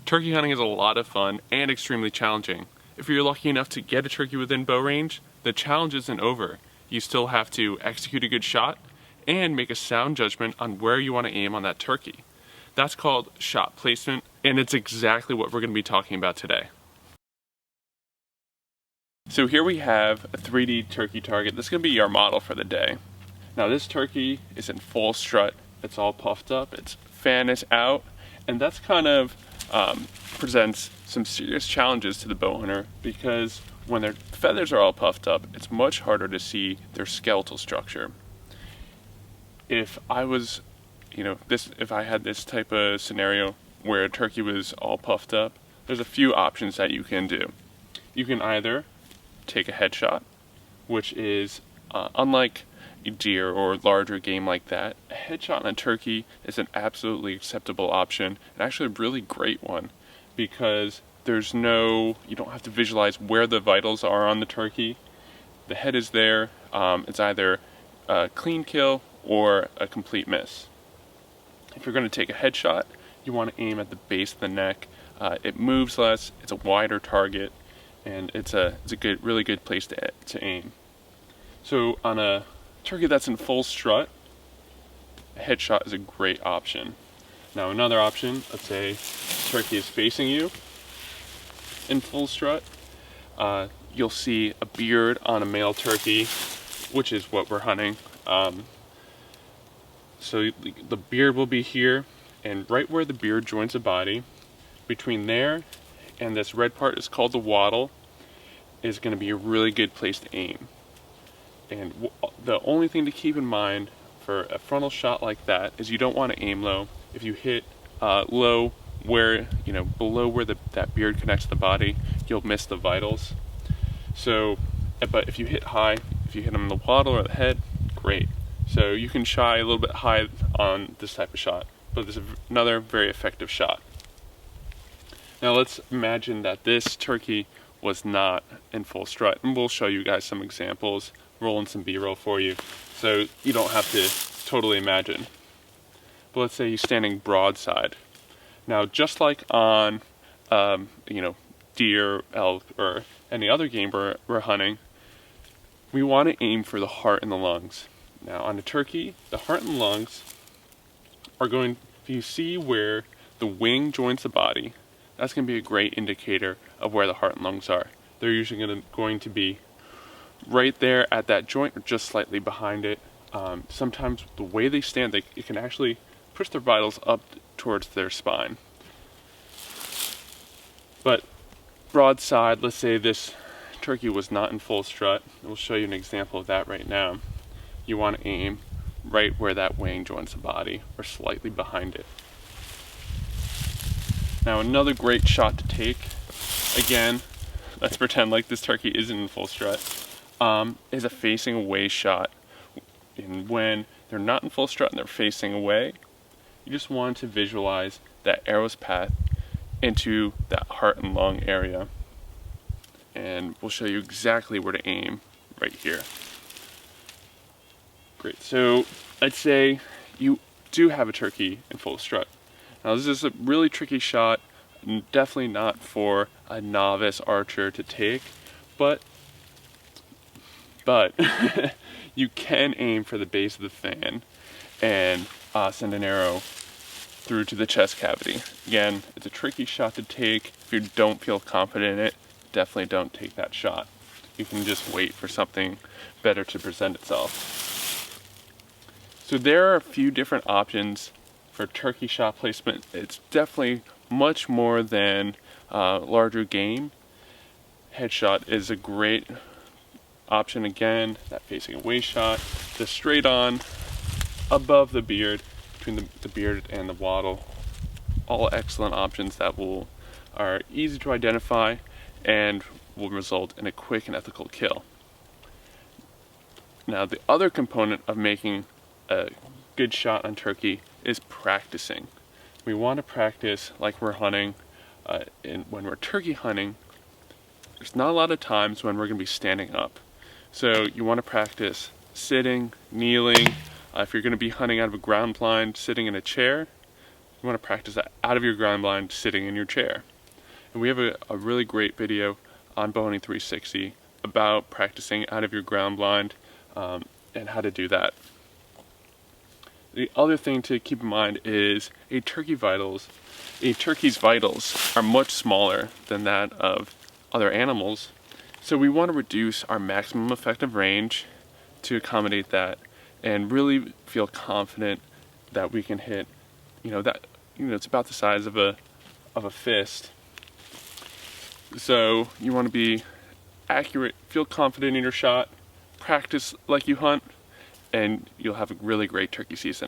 Turkey hunting is a lot of fun and extremely challenging. If you're lucky enough to get a turkey within bow range, the challenge isn't over. You still have to execute a good shot and make a sound judgment on where you want to aim on that turkey. That's called shot placement, and it's exactly what we're going to be talking about today. So here we have a 3D turkey target. This is going to be our model for the day. Now this turkey is in full strut. It's all puffed up, its fan is out, and that's kind of presents some serious challenges to the bow hunter, because when their feathers are all puffed up, it's much harder to see their skeletal structure. If I was, if I had this type of scenario where a turkey was all puffed up, there's a few options that you can do. You can either take a headshot, which is unlike a deer or larger game like that, a headshot on a turkey is an absolutely acceptable option, and actually a really great one, because you don't have to visualize where the vitals are on the turkey. The head is there. It's either a clean kill or a complete miss. If you're going to take a headshot, you want to aim at the base of the neck. It moves less, it's a wider target, and it's a really good place to aim. So on a turkey that's in full strut, a headshot is a great option. Now another option, let's say the turkey is facing you in full strut. You'll see a beard on a male turkey, which is what we're hunting. So the beard will be here, and right where the beard joins the body, between there and this red part is called the wattle, is going to be a really good place to aim. And the only thing to keep in mind for a frontal shot like that is you don't want to aim low. If you hit low, where below where that beard connects to the body, you'll miss the vitals. So, but if you hit high, if you hit them in the wattle or the head, great. So you can shy a little bit high on this type of shot, but this is another very effective shot. Now let's imagine that this turkey was not in full strut, and we'll show you guys some examples, rolling some B-roll for you, so you don't have to totally imagine. But let's say he's standing broadside. Now, just like on, deer, elk, or any other game we're hunting, we want to aim for the heart and the lungs. Now, on a turkey, the heart and lungs are if you see where the wing joins the body, that's going to be a great indicator of where the heart and lungs are. They're usually going to be right there at that joint or just slightly behind it. Sometimes the way they stand, it can actually push their vitals up towards their spine. But broadside, let's say this turkey was not in full strut. We'll show you an example of that right now. You want to aim right where that wing joins the body or slightly behind it. Now another great shot to take, again, let's pretend like this turkey isn't in full strut, is a facing away shot. And when they're not in full strut and they're facing away, you just want to visualize that arrow's path into that heart and lung area. And we'll show you exactly where to aim right here. Great, so I'd say you do have a turkey in full strut. Now this is a really tricky shot, definitely not for a novice archer to take, but you can aim for the base of the fan and send an arrow through to the chest cavity. Again, it's a tricky shot to take. If you don't feel confident in it, definitely don't take that shot. You can just wait for something better to present itself. So there are a few different options for turkey shot placement. It's definitely much more than larger game. Headshot is a great option. Again, that facing away shot, the straight on above the beard, between the beard and the wattle. All excellent options that are easy to identify and will result in a quick and ethical kill. Now the other component of making a good shot on turkey is practicing. We want to practice like we're hunting. When we're turkey hunting, there's not a lot of times when we're going to be standing up. So you want to practice sitting, kneeling. If you're going to be hunting out of a ground blind, sitting in a chair, You want to practice that out of your ground blind, sitting in your chair. And we have a really great video on Bowhunting 360 about practicing out of your ground blind and how to do that. The other thing to keep in mind is a turkey's vitals are much smaller than that of other animals. So we want to reduce our maximum effective range to accommodate that and really feel confident that we can hit, it's about the size of a fist. So you want to be accurate, feel confident in your shot, practice like you hunt, and you'll have a really great turkey season.